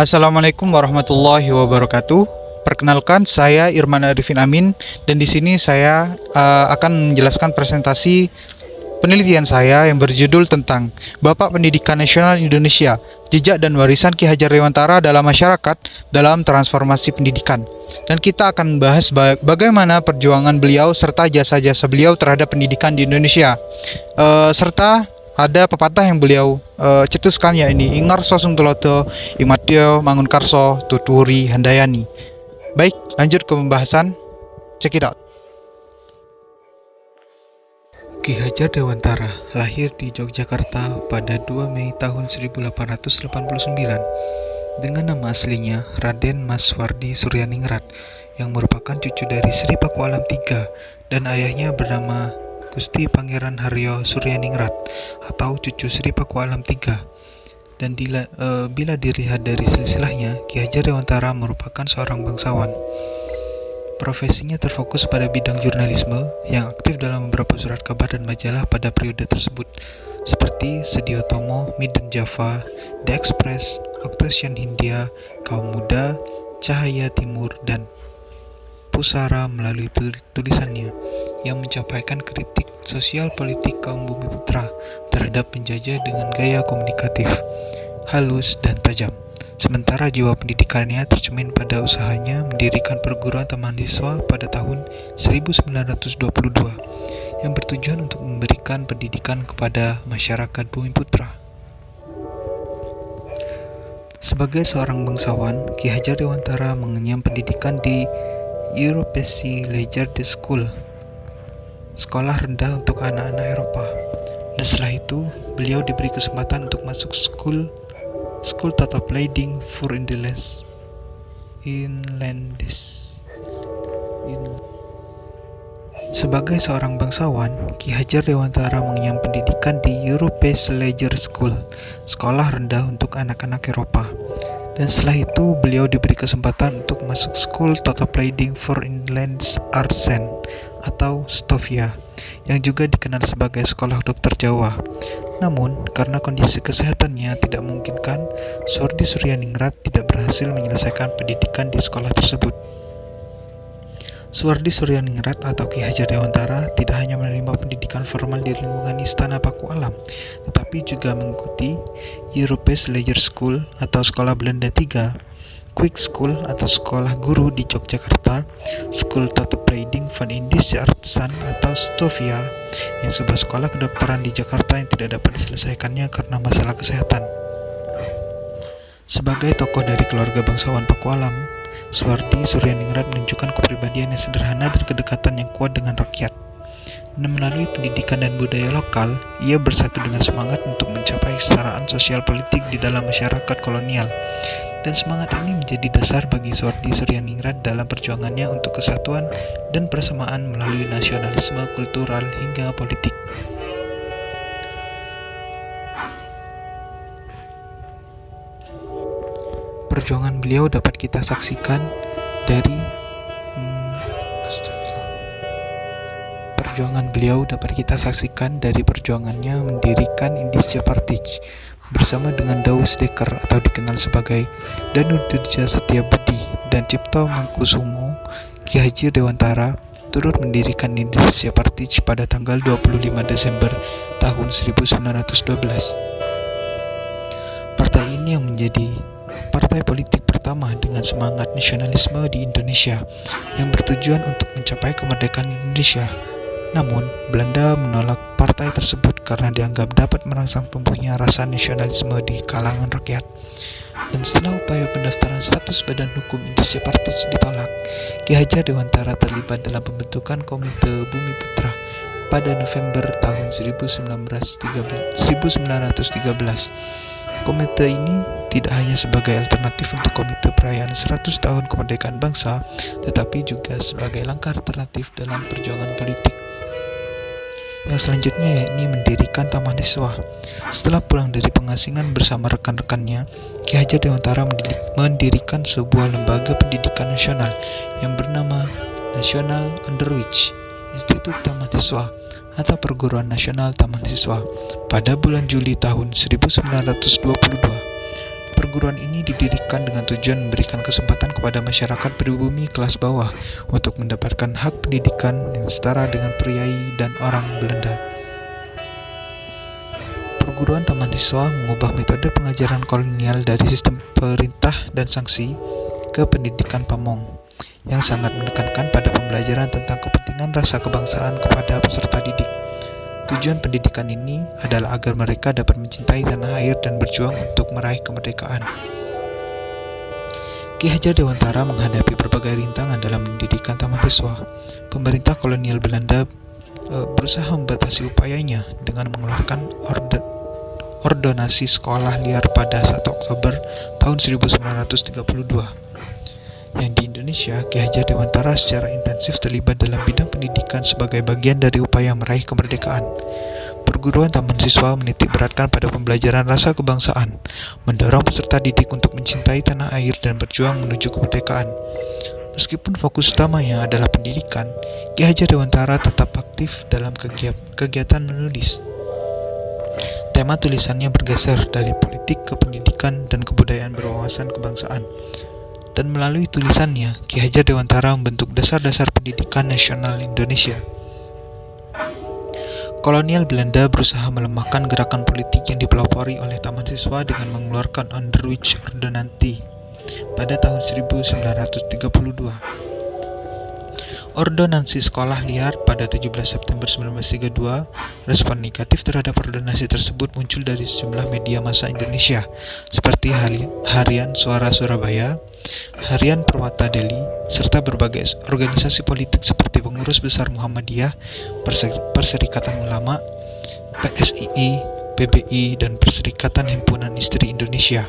Assalamualaikum warahmatullahi wabarakatuh. Perkenalkan, saya Irman Arifin Amin, dan di sini saya akan menjelaskan presentasi penelitian saya yang berjudul tentang Bapak Pendidikan Nasional Indonesia, Jejak dan Warisan Ki Hajar Dewantara dalam Masyarakat dalam Transformasi Pendidikan. Dan kita akan membahas bagaimana perjuangan beliau serta jasa-jasa beliau terhadap pendidikan di Indonesia. Serta ada pepatah yang beliau cetuskan, yakni Ingarso Sungtuloto, Imatio Mangunkarso, Tuturi Handayani. Baik, lanjut ke pembahasan. Check it out. Ki Hajar Dewantara lahir di Yogyakarta pada 2 Mei tahun 1889 dengan nama aslinya Raden Mas Wardi Suryaningrat, yang merupakan cucu dari Sri Paku Alam III dan ayahnya bernama Gusti Pangeran Haryo Suryaningrat atau cucu Sri Paku Alam III. Dan bila dilihat dari silsilahnya, Ki Hajar Dewantara merupakan seorang bangsawan. Profesinya terfokus pada bidang jurnalisme yang aktif dalam beberapa surat kabar dan majalah pada periode tersebut, seperti Sediotomo, Midden Java, The Express, Octavian Hindia, Kaum Muda, Cahaya Timur, dan Pusara melalui tulisannya yang menyampaikan kritik sosial politik kaum Bumiputra terhadap penjajah dengan gaya komunikatif, halus, dan tajam. Sementara jiwa pendidikannya tercermin pada usahanya mendirikan perguruan mahasiswa pada tahun 1922 yang bertujuan untuk memberikan pendidikan kepada masyarakat Bumiputra. Sebagai seorang bangsawan, Ki Hajar Dewantara mengenyam pendidikan di Europese Leger School, sekolah rendah untuk anak-anak Eropa. Dan setelah itu, beliau diberi kesempatan untuk masuk School Tatopleiding voor Inlanders. Sebagai seorang bangsawan, Ki Hajar Dewantara mengenyam pendidikan di Europese Leger School, sekolah rendah untuk anak-anak Eropa. Dan setelah itu, beliau diberi kesempatan untuk masuk School Tatopleiding voor Inlanders Artsen atau STOVIA, yang juga dikenal sebagai Sekolah Dokter Jawa. Namun, karena kondisi kesehatannya tidak memungkinkan, Wardi Suryaningrat tidak berhasil menyelesaikan pendidikan di sekolah tersebut. Wardi Suryaningrat atau Ki Hajar Dewantara tidak hanya menerima pendidikan formal di lingkungan Istana Paku Alam, tetapi juga mengikuti Europese Leger School atau Sekolah Belanda III, Quick School atau Sekolah Guru di Yogyakarta, School Tatopleiding van Indische Artsen atau STOVIA, yang sebuah sekolah kedokteran di Jakarta yang tidak dapat diselesaikannya karena masalah kesehatan. Sebagai tokoh dari keluarga bangsawan Paku Alam, Wardi Suryaningrat menunjukkan kepribadian yang sederhana dan kedekatan yang kuat dengan rakyat. Dan melalui pendidikan dan budaya lokal, ia bersatu dengan semangat untuk mencapai kesetaraan sosial politik di dalam masyarakat kolonial. Dan semangat ini menjadi dasar bagi Wardi Suryaningrat dalam perjuangannya untuk kesatuan dan persamaan melalui nasionalisme kultural hingga politik. Perjuangan beliau dapat kita saksikan dari perjuangannya mendirikan Indische Partij bersama dengan Douwe Dekker atau dikenal sebagai Danu Dirja Setiabudi dan Cipto Mangkusumo. Ki Hajar Dewantara turut mendirikan Indische Partij pada tanggal 25 Desember tahun 1912. Partai ini yang menjadi partai politik pertama dengan semangat nasionalisme di Indonesia yang bertujuan untuk mencapai kemerdekaan Indonesia. Namun, Belanda menolak partai tersebut karena dianggap dapat merangsang tumbuhnya rasa nasionalisme di kalangan rakyat. Dan setelah upaya pendaftaran status badan hukum Indische Partij ditolak, Ki Hajar Dewantara terlibat dalam pembentukan Komite Bumiputra pada November tahun 1913. Komite ini tidak hanya sebagai alternatif untuk Komite Perayaan 100 Tahun Kemerdekaan Bangsa, tetapi juga sebagai langkah alternatif dalam perjuangan politik. Yang selanjutnya yakni mendirikan Taman Siswa. Setelah pulang dari pengasingan bersama rekan-rekannya, Ki Hajar Dewantara mendirikan sebuah lembaga pendidikan nasional yang bernama National Underwich Institut Taman Siswa atau Perguruan Nasional Taman Siswa pada bulan Juli tahun 1922. Perguruan ini didirikan dengan tujuan memberikan kesempatan kepada masyarakat pribumi kelas bawah untuk mendapatkan hak pendidikan yang setara dengan priai dan orang Belanda. Perguruan taman siswa mengubah metode pengajaran kolonial dari sistem perintah dan sanksi ke pendidikan pamong, yang sangat menekankan pada pembelajaran tentang kepentingan rasa kebangsaan kepada peserta didik. Tujuan pendidikan ini adalah agar mereka dapat mencintai tanah air dan berjuang untuk meraih kemerdekaan. Ki Hajar Dewantara menghadapi berbagai rintangan dalam pendidikan taman siswa. Pemerintah kolonial Belanda berusaha membatasi upayanya dengan mengeluarkan ordonasi sekolah liar pada 1 Oktober tahun 1932. Yang di Indonesia, Ki Hajar Dewantara secara intensif terlibat dalam bidang pendidikan sebagai bagian dari upaya meraih kemerdekaan. Perguruan taman siswa menitik beratkan pada pembelajaran rasa kebangsaan, mendorong peserta didik untuk mencintai tanah air dan berjuang menuju kemerdekaan. Meskipun fokus utamanya adalah pendidikan, Ki Hajar Dewantara tetap aktif dalam kegiatan menulis. Tema tulisannya bergeser dari politik ke pendidikan dan kebudayaan berwawasan kebangsaan. Dan melalui tulisannya, Ki Hajar Dewantara membentuk dasar-dasar pendidikan nasional Indonesia. Kolonial Belanda berusaha melemahkan gerakan politik yang dipelopori oleh taman siswa dengan mengeluarkan Onderwijs Ordonnantie pada tahun 1932. Ordonansi sekolah liar pada 17 September 1932, respon negatif terhadap ordonansi tersebut muncul dari sejumlah media massa Indonesia seperti Harian Suara Surabaya, Harian Perwata Delhi, serta berbagai organisasi politik seperti Pengurus Besar Muhammadiyah, Perserikatan Ulama, PSII, PBI, dan Perserikatan Himpunan Istri Indonesia.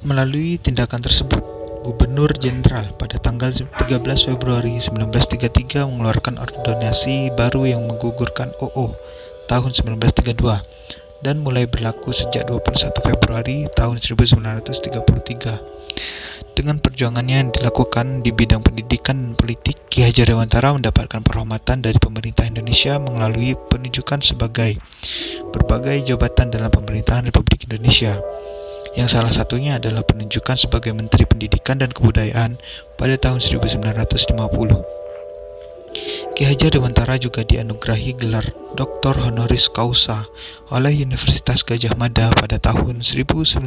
Melalui tindakan tersebut, Gubernur Jenderal pada tanggal 13 Februari 1933 mengeluarkan ordonansi baru yang menggugurkan OO tahun 1932 dan mulai berlaku sejak 21 Februari tahun 1933. Dengan perjuangannya yang dilakukan di bidang pendidikan dan politik, Ki Hajar Dewantara mendapatkan penghormatan dari pemerintah Indonesia melalui penunjukan sebagai berbagai jabatan dalam pemerintahan Republik Indonesia, yang salah satunya adalah penunjukan sebagai Menteri Pendidikan dan Kebudayaan pada tahun 1950. Ki Hajar Dewantara juga dianugerahi gelar Dr. Honoris Causa oleh Universitas Gadjah Mada pada tahun 1959,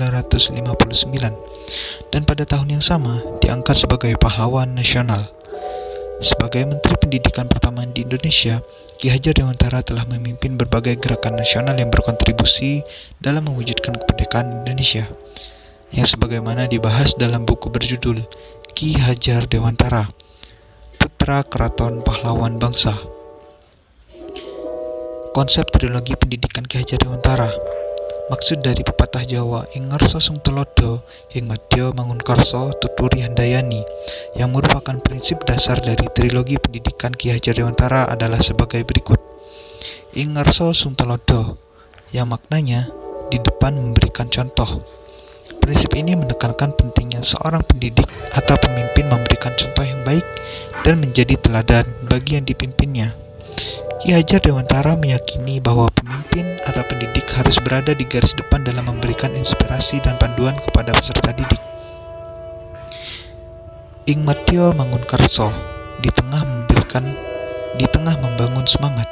dan pada tahun yang sama diangkat sebagai pahlawan nasional. Sebagai Menteri Pendidikan pertama di Indonesia, Ki Hajar Dewantara telah memimpin berbagai gerakan nasional yang berkontribusi dalam mewujudkan kemerdekaan Indonesia, yang sebagaimana dibahas dalam buku berjudul Ki Hajar Dewantara, Putra Keraton Pahlawan Bangsa. Konsep trilogi pendidikan Ki Hajar Dewantara. Maksud dari pepatah Jawa ing ngarsa sung telodo ing madya mangunkarsa tuturi handayani, yang merupakan prinsip dasar dari trilogi pendidikan Ki Hajar Dewantara adalah sebagai berikut. Ing ngarsa sung telodo, yang maknanya di depan memberikan contoh. Prinsip ini menekankan pentingnya seorang pendidik atau pemimpin memberikan contoh yang baik dan menjadi teladan bagi yang dipimpinnya. Ki Hajar Dewantara meyakini bahwa pemimpin atau pendidik harus berada di garis depan dalam memberikan inspirasi dan panduan kepada peserta didik. Ing matya mangunkarsa, di tengah membangun semangat.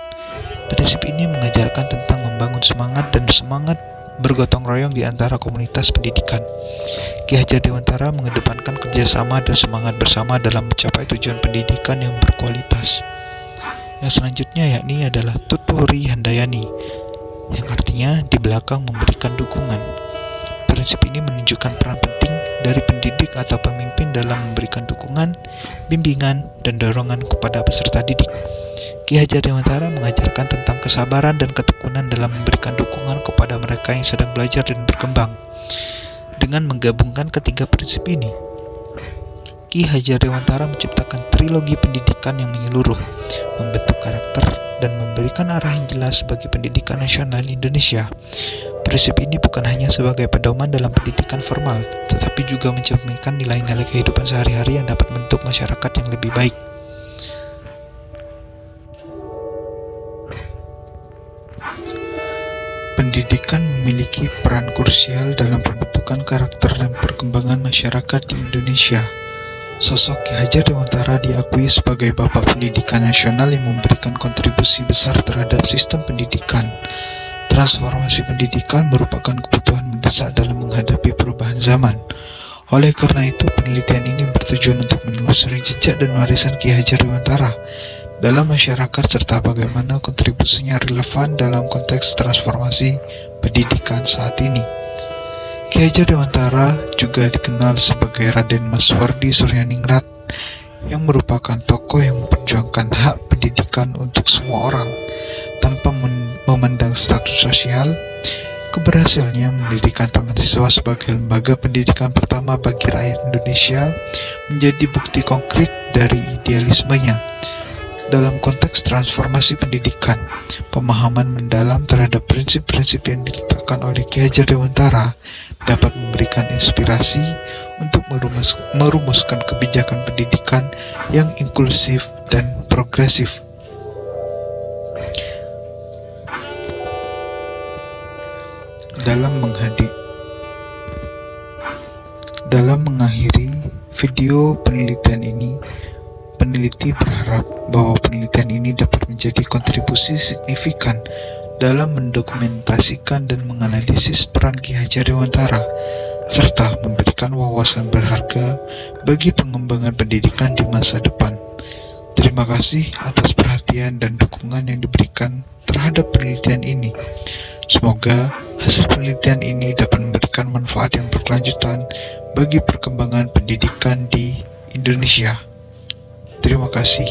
Prinsip ini mengajarkan tentang membangun semangat dan semangat bergotong royong di antara komunitas pendidikan. Ki Hajar Dewantara mengedepankan kerjasama dan semangat bersama dalam mencapai tujuan pendidikan yang berkualitas. Yang selanjutnya yakni adalah tuturi handayani, yang artinya di belakang memberikan dukungan. Prinsip ini menunjukkan peran penting dari pendidik atau pemimpin dalam memberikan dukungan, bimbingan, dan dorongan kepada peserta didik. Ki Hajar Dewantara mengajarkan tentang kesabaran dan ketekunan dalam memberikan dukungan kepada mereka yang sedang belajar dan berkembang. Dengan menggabungkan ketiga prinsip ini, Ki Hajar Dewantara menciptakan trilogi pendidikan yang menyeluruh, membentuk karakter, dan memberikan arah yang jelas bagi pendidikan nasional Indonesia. Prinsip ini bukan hanya sebagai pedoman dalam pendidikan formal, tetapi juga mencerminkan nilai-nilai kehidupan sehari-hari yang dapat membentuk masyarakat yang lebih baik. Pendidikan memiliki peran krusial dalam pembentukan karakter dan perkembangan masyarakat di Indonesia. Sosok Ki Hajar Dewantara diakui sebagai bapak pendidikan nasional yang memberikan kontribusi besar terhadap sistem pendidikan. Transformasi pendidikan merupakan kebutuhan mendesak dalam menghadapi perubahan zaman. Oleh karena itu, penelitian ini bertujuan untuk menelusuri jejak dan warisan Ki Hajar Dewantara dalam masyarakat serta bagaimana kontribusinya relevan dalam konteks transformasi pendidikan saat ini. Ki Hajar Dewantara juga dikenal sebagai Raden Mas Wardi Suryaningrat yang merupakan tokoh yang memperjuangkan hak pendidikan untuk semua orang tanpa memandang status sosial. Keberhasilannya mendirikan Taman Siswa sebagai lembaga pendidikan pertama bagi rakyat Indonesia menjadi bukti konkret dari idealismenya. Dalam konteks transformasi pendidikan, pemahaman mendalam terhadap prinsip-prinsip yang diletakkan oleh Ki Hajar Dewantara dapat memberikan inspirasi untuk merumuskan kebijakan pendidikan yang inklusif dan progresif. Dalam mengakhiri video penelitian ini, peneliti berharap bahwa penelitian ini dapat menjadi kontribusi signifikan dalam mendokumentasikan dan menganalisis peran Ki Hajar Dewantara, serta memberikan wawasan berharga bagi pengembangan pendidikan di masa depan. Terima kasih atas perhatian dan dukungan yang diberikan terhadap penelitian ini. Semoga hasil penelitian ini dapat memberikan manfaat yang berkelanjutan bagi perkembangan pendidikan di Indonesia. Terima kasih.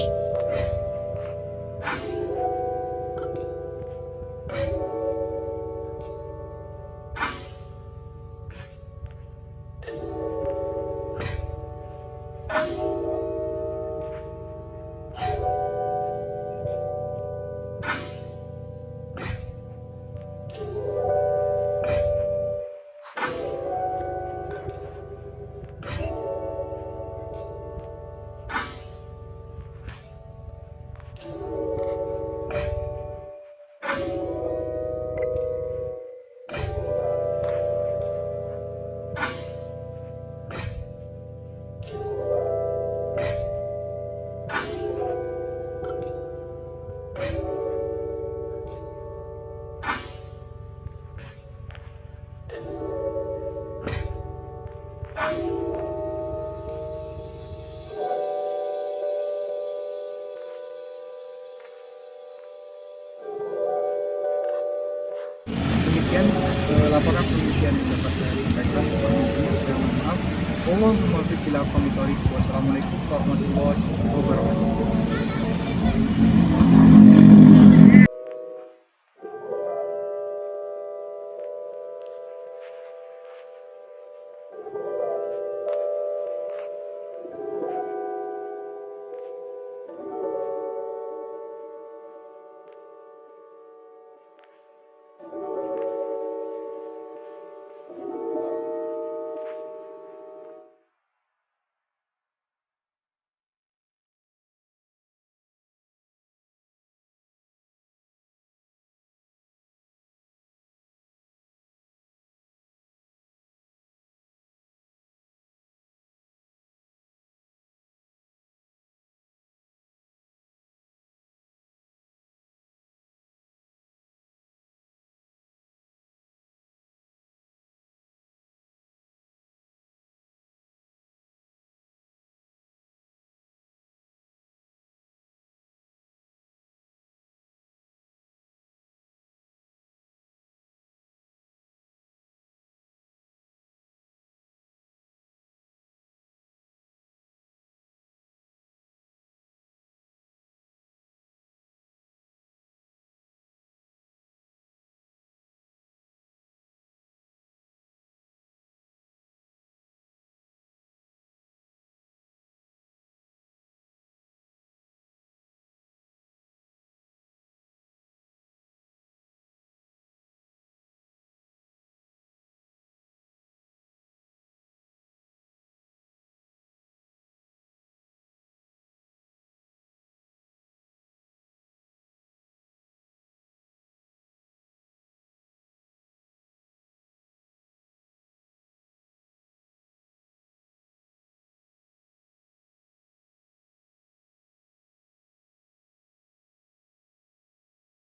Demikian laporan penelitian yang dapat saya sampaikan. Saya mohon maaf. Wallahul muwaffiq ila aqwamit thoriq. Wassalamualaikum warahmatullahi wabarakatuh.